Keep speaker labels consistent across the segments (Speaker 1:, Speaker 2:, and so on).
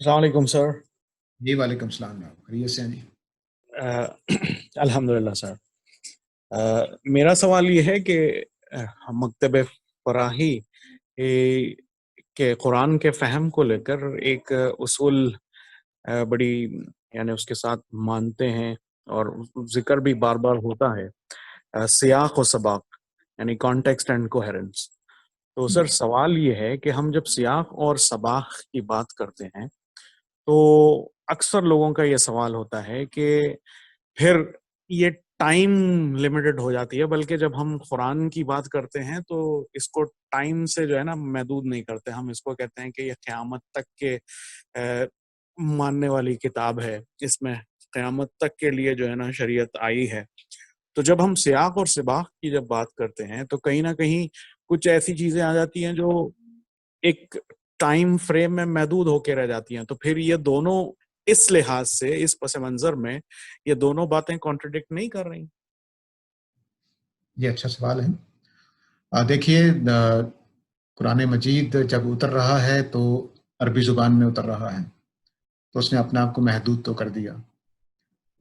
Speaker 1: السلام علیکم سر۔
Speaker 2: جی وعلیکم السلام، خیریت سے ہیں جی؟
Speaker 1: الحمدللہ سر۔ میرا سوال یہ ہے کہ مکتب فراہی کے قرآن کے فہم کو لے کر ایک اصول بڑی یعنی اس کے ساتھ مانتے ہیں اور ذکر بھی بار بار ہوتا ہے، سیاق و سباق یعنی کانٹیکسٹ اینڈ کوہرنس۔ تو سر سوال یہ ہے کہ ہم جب سیاق اور سباق کی بات کرتے ہیں تو اکثر لوگوں کا یہ سوال ہوتا ہے کہ پھر یہ ٹائم لمیٹڈ ہو جاتی ہے، بلکہ جب ہم قرآن کی بات کرتے ہیں تو اس کو ٹائم سے جو ہے نا محدود نہیں کرتے، ہم اس کو کہتے ہیں کہ یہ قیامت تک کے ماننے والی کتاب ہے، اس میں قیامت تک کے لیے جو ہے نا شریعت آئی ہے۔ تو جب ہم سیاق اور سباق کی جب بات کرتے ہیں تو کہیں نہ کہیں کچھ ایسی چیزیں آ جاتی ہیں جو ایک ٹائم فریم میں محدود ہو کے رہ جاتی ہیں، تو پھر یہ دونوں اس لحاظ سے اس پس منظر میں یہ دونوں باتیں کانٹرڈکٹ نہیں کر رہی؟
Speaker 2: یہ اچھا سوال ہے۔ دیکھیے، قرآن مجید جب اتر رہا ہے تو عربی زبان میں اتر رہا ہے، تو اس نے اپنے آپ کو محدود تو کر دیا۔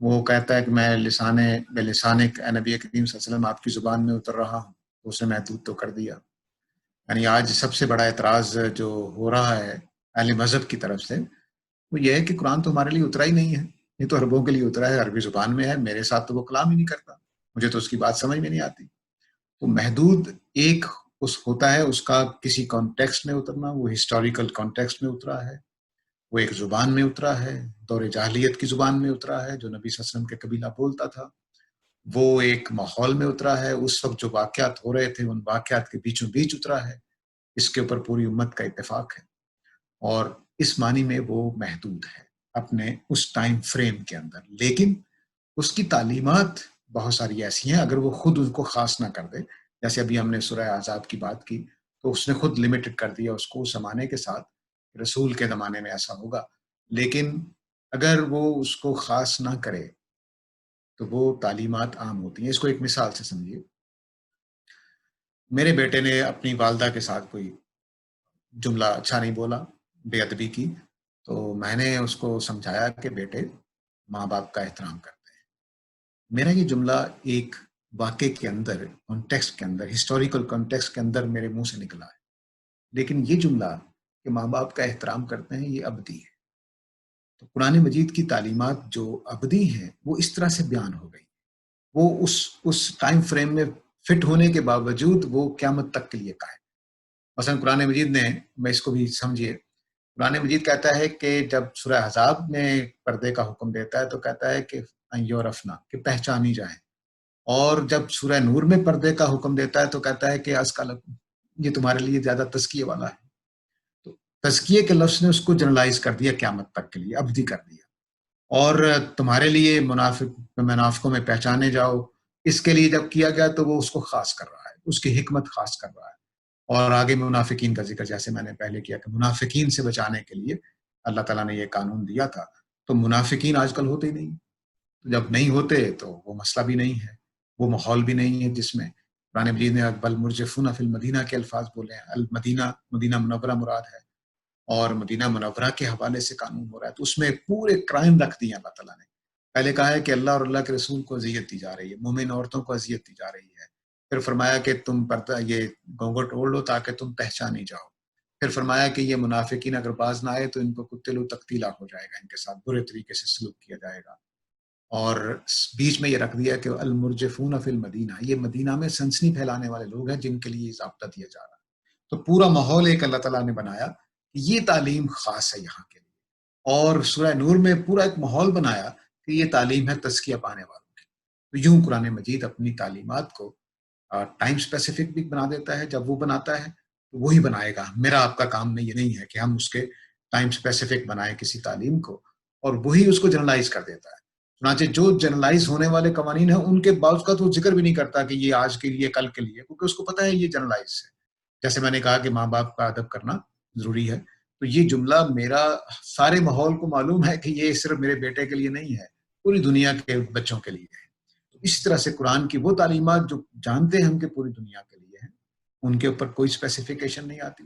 Speaker 2: وہ کہتا ہے کہ میں لسان نبی کریم صلی اللہ علیہ وسلم آپ کی زبان میں اتر رہا ہوں، تو اس نے محدود تو کر دیا۔ یعنی آج سب سے بڑا اعتراض جو ہو رہا ہے اہل مذہب کی طرف سے وہ یہ ہے کہ قرآن تو ہمارے لیے اترا ہی نہیں ہے، یہ تو عربوں کے لیے اترا ہے، عربی زبان میں ہے، میرے ساتھ تو وہ کلام ہی نہیں کرتا، مجھے تو اس کی بات سمجھ میں نہیں آتی۔ تو محدود ایک اس ہوتا ہے، اس کا کسی کانٹیکسٹ میں اترنا، وہ ہسٹوریکل کانٹیکسٹ میں اترا ہے، وہ ایک زبان میں اترا ہے، دور جاہلیت کی زبان میں اترا ہے جو نبی صلی اللہ علیہ وسلم کے قبیلہ بولتا تھا، وہ ایک ماحول میں اترا ہے، اس وقت جو واقعات ہو رہے تھے ان واقعات کے بیچوں بیچ اترا ہے، اس کے اوپر پوری امت کا اتفاق ہے، اور اس معنی میں وہ محدود ہے اپنے اس ٹائم فریم کے اندر۔ لیکن اس کی تعلیمات بہت ساری ایسی ہیں، اگر وہ خود ان کو خاص نہ کر دے، جیسے ابھی ہم نے سورہ احزاب کی بات کی تو اس نے خود لمیٹڈ کر دیا اس کو اس زمانے کے ساتھ، رسول کے زمانے میں ایسا ہوگا، لیکن اگر وہ اس کو خاص نہ کرے تو وہ تعلیمات عام ہوتی ہیں۔ اس کو ایک مثال سے سمجھیے، میرے بیٹے نے اپنی والدہ کے ساتھ کوئی جملہ اچھا نہیں بولا، بے ادبی کی، تو میں نے اس کو سمجھایا کہ بیٹے ماں باپ کا احترام کرتے ہیں۔ میرا یہ جملہ ایک واقعے کے اندر، کانٹیکسٹ کے اندر، ہسٹوریکل کانٹیکسٹ کے اندر میرے منہ سے نکلا ہے، لیکن یہ جملہ کہ ماں باپ کا احترام کرتے ہیں یہ ابدی ہے۔ تو قرآن مجید کی تعلیمات جو ابدی ہیں وہ اس طرح سے بیان ہو گئی، وہ اس ٹائم فریم میں فٹ ہونے کے باوجود وہ قیامت تک کے لیے قائم۔ مثلا قرآن مجید نے، میں اس کو بھی سمجھیے، قرآن مجید کہتا ہے کہ جب سورہ احزاب میں پردے کا حکم دیتا ہے تو کہتا ہے کہ یورفنا، کہ پہچانی جائیں، اور جب سورہ نور میں پردے کا حکم دیتا ہے تو کہتا ہے کہ ازکا لکم، یہ تمہارے لیے زیادہ تزکیے والا ہے۔ تو تزکیے کے لفظ نے اس کو جنرلائز کر دیا، قیامت تک کے لیے ابدی کر دیا، اور تمہارے لیے منافقوں میں پہچانے جاؤ، اس کے لیے جب کیا گیا تو وہ اس کو خاص کر رہا ہے، اس کی حکمت خاص کر رہا ہے۔ اور آگے منافقین کا ذکر جیسے میں نے پہلے کیا کہ منافقین سے بچانے کے لیے اللہ تعالیٰ نے یہ قانون دیا تھا، تو منافقین آج کل ہوتے ہی نہیں، جب نہیں ہوتے تو وہ مسئلہ بھی نہیں ہے، وہ ماحول بھی نہیں ہے جس میں قرآن مجید نے بل مرجفون فی المدینہ کے الفاظ بولے ہیں، المدینہ، مدینہ منورہ مراد ہے، اور مدینہ منورہ کے حوالے سے قانون ہو رہا ہے، تو اس میں پورے کرائم رکھ دیے اللہ تعالیٰ نے۔ پہلے کہا ہے کہ اللہ اور اللہ کے رسول کو اذیت دی جا رہی ہے، مومن عورتوں کو اذیت دی جا رہی ہے، پھر فرمایا کہ تم پردہ یہ گھونگھٹ اوڑھ لو تاکہ تم پہچانی جاؤ، پھر فرمایا کہ یہ منافقین اگر باز نہ آئے تو ان کو قتل تقتیلا ہو جائے گا، ان کے ساتھ برے طریقے سے سلوک کیا جائے گا، اور بیچ میں یہ رکھ دیا کہ المرجفون فی المدینہ، یہ مدینہ میں سنسنی پھیلانے والے لوگ ہیں جن کے لیے ضابطہ دیا جا رہا ہے۔ تو پورا ماحول ایک اللہ تعالیٰ نے بنایا، یہ تعلیم خاص ہے یہاں کے لیے، اور سورہ نور میں پورا ایک ماحول بنایا کہ یہ تعلیم ہے تزکیہ پانے والوں کی۔ تو یوں قرآن مجید اپنی تعلیمات کو ٹائم اسپیسیفک بھی بنا دیتا ہے، جب وہ بناتا ہے تو وہی بنائے گا، میرا آپ کا کام نہیں، یہ نہیں ہے کہ ہم اس کے ٹائم اسپیسیفک بنائیں کسی تعلیم کو، اور وہی اس کو جنرلائز کر دیتا ہے۔ چنانچہ جو جنرلائز ہونے والے قوانین ہیں ان کے بعض کا تو ذکر بھی نہیں کرتا کہ یہ آج کے لیے کل کے لیے، کیونکہ اس کو پتہ ہے یہ جنرلائز ہے۔ جیسے میں نے کہا کہ ماں باپ کا ادب کرنا ضروری ہے، تو یہ جملہ میرا سارے ماحول کو معلوم ہے کہ یہ صرف میرے بیٹے کے لیے نہیں ہے، پوری دنیا کے بچوں کے لیے ہے۔ اس طرح سے قرآن کی وہ تعلیمات جو جانتے ہیں ہم کہ پوری دنیا کے لیے ہیں، ان کے اوپر کوئی اسپیسیفیکیشن نہیں آتی،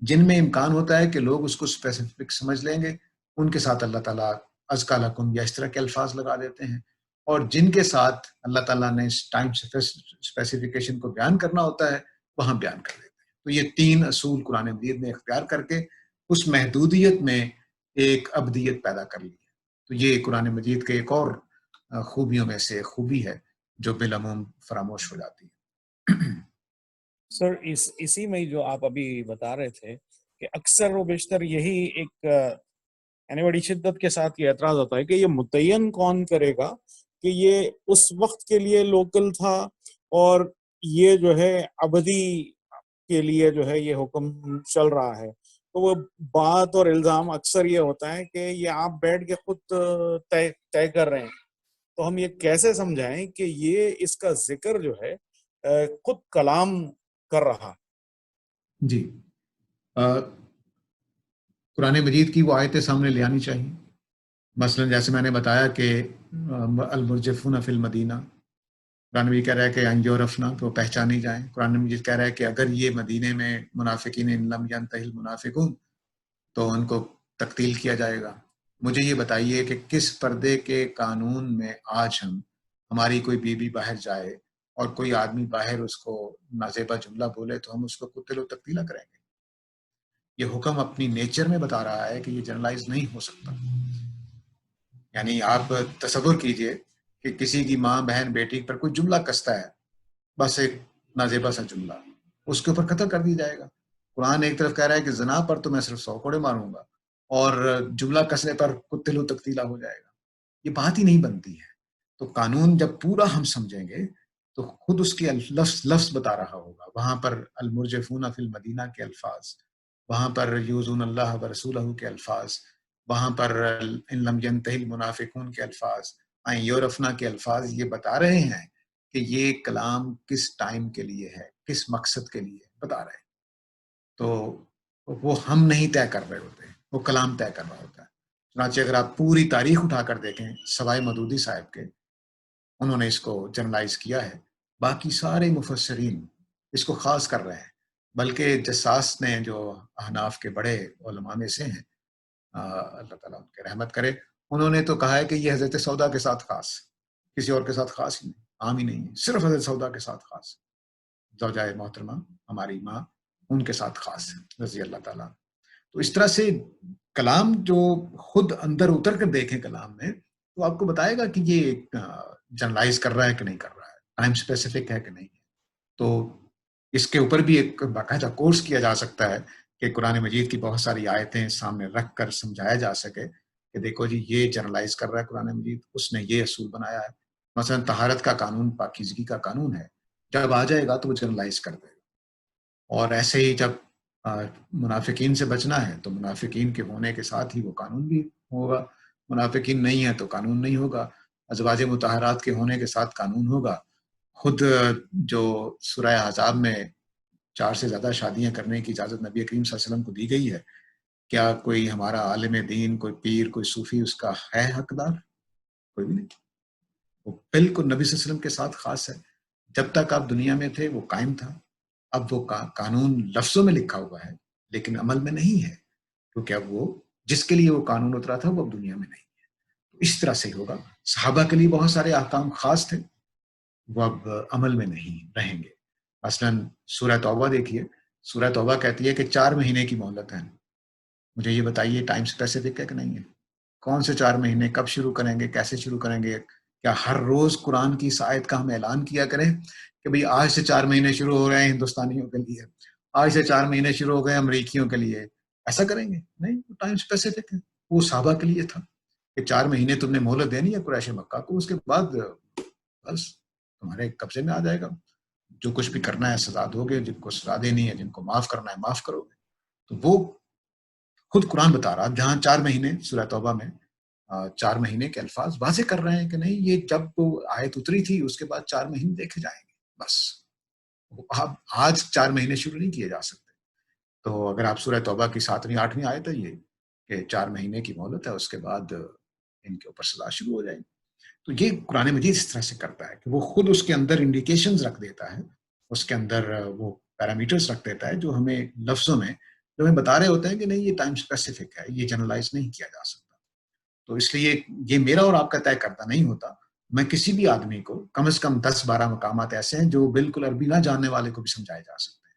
Speaker 2: جن میں امکان ہوتا ہے کہ لوگ اس کو اسپیسیفک سمجھ لیں گے ان کے ساتھ اللہ تعالیٰ ازکا لکم یا اس طرح کے الفاظ لگا دیتے ہیں، اور جن کے ساتھ اللہ تعالیٰ نے اس ٹائم اسپیسیفیکیشن کو بیان کرنا ہوتا ہے وہاں بیان کر دیتے ہیں۔ تو یہ 3 اصول قرآن مجید نے اختیار کر کے اس محدودیت میں ایک ابدیت پیدا کر لی ہے۔ تو یہ قرآن مجید کے ایک اور خوبیوں میں سے ایک خوبی ہے جو بالعموم فراموش ہو جاتی ہے۔
Speaker 1: سر اسی میں جو آپ ابھی بتا رہے تھے کہ اکثر و بیشتر یہی ایک یعنی بڑی شدت کے ساتھ یہ اعتراض ہوتا ہے کہ یہ متعین کون کرے گا کہ یہ اس وقت کے لیے لوکل تھا اور یہ جو ہے ابدی کے لیے جو ہے یہ حکم چل رہا ہے۔ تو وہ بات اور الزام اکثر یہ ہوتا ہے کہ یہ آپ بیٹھ کے خود طے کر رہے ہیں۔ تو ہم یہ کیسے سمجھائیں کہ یہ اس کا ذکر جو ہے خود کلام کر رہا؟
Speaker 2: جی، قرآن مجید کی وہ آیتیں سامنے لے آنی چاہیے۔ مثلا جیسے میں نے بتایا کہ المرجفون فی المدینہ، قرآن مجید کہہ رہا ہے کہ ان یعرفنا، کہ وہ پہچانی جائیں۔ قرآن مجید کہہ رہا ہے کہ اگر یہ مدینے میں منافقین ان لم ینتہی المنافقون، تو ان کو تقتیل کیا جائے گا۔ مجھے یہ بتائیے کہ کس پردے کے قانون میں آج ہماری کوئی بیوی باہر جائے اور کوئی آدمی باہر اس کو نازیبا جملہ بولے تو ہم اس کو قتل و تقتیلہ کریں گے؟ یہ حکم اپنی نیچر میں بتا رہا ہے کہ یہ جنرلائز نہیں ہو سکتا۔ یعنی آپ تصور کیجئے کہ کسی کی ماں بہن بیٹی پر کوئی جملہ کستا ہے، بس ایک نازیبا سا جملہ، اس کے اوپر قتل کر دیا جائے گا۔ قرآن ایک طرف کہہ رہا ہے کہ زنا پر تو میں صرف 100 کوڑے ماروں گا اور جملہ کسنے پر قتل و تقتیلہ ہو جائے گا۔ یہ بات ہی نہیں بنتی ہے۔ تو قانون جب پورا ہم سمجھیں گے تو خود اس کے لفظ بتا رہا ہوگا۔ وہاں پر المرجفون فی المدینہ کے الفاظ، وہاں پر یوزون اللہ ورسولہ کے الفاظ، وہاں پر ان لم ینتہی المنافقون کے الفاظ، این یعرفنا کے الفاظ، یہ بتا رہے ہیں کہ یہ کلام کس ٹائم کے لیے ہے، کس مقصد کے لیے بتا رہے ہیں۔ تو وہ ہم نہیں طے کر رہے ہوتے، وہ کلام طے کر رہا ہوتا ہے۔ چنانچہ اگر آپ پوری تاریخ اٹھا کر دیکھیں، سوائے مودودی صاحب کے، انہوں نے اس کو جنرلائز کیا ہے، باقی سارے مفسرین اس کو خاص کر رہے ہیں۔ بلکہ جساس نے، جو احناف کے بڑے علماء میں سے ہیں، اللہ تعالیٰ ان کے رحمت کرے، انہوں نے تو کہا ہے کہ یہ حضرت سودا کے ساتھ خاص، کسی اور کے ساتھ خاص ہی نہیں، عام ہی نہیں ہے، صرف حضرت سودا کے ساتھ خاص، زوجہ محترمہ ہماری ماں، ان کے ساتھ خاص ہے رضی اللہ تعالیٰ۔ تو اس طرح سے کلام جو خود اندر اتر کر دیکھیں کلام میں، تو آپ کو بتائے گا کہ یہ جنرلائز کر رہا ہے کہ نہیں کر رہا ہے، ٹائم اسپیسیفک ہے کہ نہیں ہے۔ تو اس کے اوپر بھی ایک باقاعدہ کورس کیا جا سکتا ہے کہ قرآن مجید کی بہت ساری آیتیں سامنے رکھ کر سمجھایا جا سکے کہ دیکھو جی یہ جنرلائز کر رہا ہے قرآن مجید، اس نے یہ اصول بنایا ہے۔ مثلا طہارت کا قانون، پاکیزگی کا قانون ہے، جب آ جائے گا تو وہ جنرلائز کر دے گا۔ اور ایسے ہی جب منافقین سے بچنا ہے تو منافقین کے ہونے کے ساتھ ہی وہ قانون بھی ہوگا، منافقین نہیں ہے تو قانون نہیں ہوگا۔ ازواج مطہرات کے ہونے کے ساتھ قانون ہوگا۔ خود جو سورہ احزاب میں 4 سے زیادہ شادیاں کرنے کی اجازت نبی کریم صلی اللہ علیہ وسلم کو دی گئی ہے، کیا کوئی ہمارا عالم دین، کوئی پیر، کوئی صوفی اس کا ہے حقدار؟ کوئی بھی نہیں۔ وہ بالکل نبی صلی اللہ علیہ وسلم کے ساتھ خاص ہے۔ جب تک آپ دنیا میں تھے وہ قائم تھا۔ اب وہ قانون لفظوں میں لکھا ہوا ہے لیکن عمل میں نہیں ہے، کیونکہ اب وہ جس کے لیے وہ قانون اترا تھا وہ اب دنیا میں نہیں ہے۔ تو اس طرح سے ہوگا۔ صحابہ کے لیے بہت سارے احکام خاص تھے، وہ اب عمل میں نہیں رہیں گے۔ مثلا سورہ توبہ دیکھیے، سورہ توبہ کہتی ہے کہ 4 مہینے کی مہلت ہے۔ مجھے یہ بتائیے ٹائم اسپیسیفک ہے کہ نہیں ہے؟ کون سے 4 مہینے، کب شروع کریں گے، کیسے شروع کریں گے؟ کیا ہر روز قرآن کی اس آیت کا ہم اعلان کیا کریں کہ بھئی آج سے 4 مہینے شروع ہو رہے ہیں ہندوستانیوں کے لیے، آج سے 4 مہینے شروع ہو گئے امریکیوں کے لیے؟ ایسا کریں گے؟ نہیں، وہ ٹائم اسپیسیفک ہے۔ وہ صحابہ کے لیے تھا کہ 4 مہینے تم نے مہلت دینی ہے قریش مکہ کو، اس کے بعد بس تمہارے قبضے میں آ جائے گا، جو کچھ بھی کرنا ہے سزا دو گے، جن کو سزا دینی ہے، جن کو معاف کرنا ہے معاف کرو گے۔ تو وہ خود قرآن بتا رہا، جہاں 4 مہینے سورہ توبہ میں 4 مہینے کے الفاظ واضح کر رہے ہیں کہ نہیں، یہ جب آیت اتری تھی اس کے بعد 4 مہینے دیکھے جائیں گے بس۔ آج 4 مہینے شروع نہیں کیے جا سکتے۔ تو اگر آپ سورہ توبہ کی 7ویں 8ویں آیت ہے یہ کہ 4 مہینے کی مہلت ہے، اس کے بعد ان کے اوپر سزا شروع ہو جائے گی۔ تو یہ قرآن مجید اس طرح سے کرتا ہے کہ وہ خود اس کے اندر انڈیکیشنز رکھ دیتا ہے، اس کے اندر وہ پیرامیٹرز رکھ دیتا ہے جو ہمیں لفظوں میں جو ہمیں بتا رہے ہوتے ہیں کہ نہیں یہ ٹائم اسپیسیفک ہے، یہ جنرلائز نہیں کیا جا سکتا۔ تو اس لیے یہ میرا اور آپ کا طے کردہ نہیں ہوتا. میں کسی بھی آدمی کو کم از کم 10-12 مقامات ایسے ہیں جو بالکل عربی نہ جاننے والے کو بھی سمجھائے جا سکتے ہیں.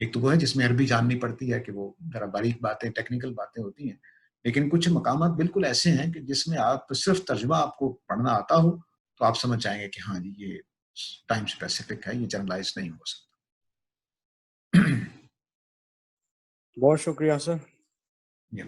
Speaker 2: ایک تو وہ ہے جس میں عربی جاننی پڑتی ہے کہ وہ ذرا باریک باتیں ٹیکنیکل باتیں ہوتی ہیں، لیکن کچھ مقامات بالکل ایسے ہیں کہ جس میں آپ صرف ترجمہ آپ کو پڑھنا آتا ہو تو آپ سمجھ جائیں گے کہ ہاں جی یہ ٹائم اسپیسیفک ہے، یہ جنرلائز نہیں ہو سکتا.
Speaker 1: بہت شکریہ سر.
Speaker 2: یہ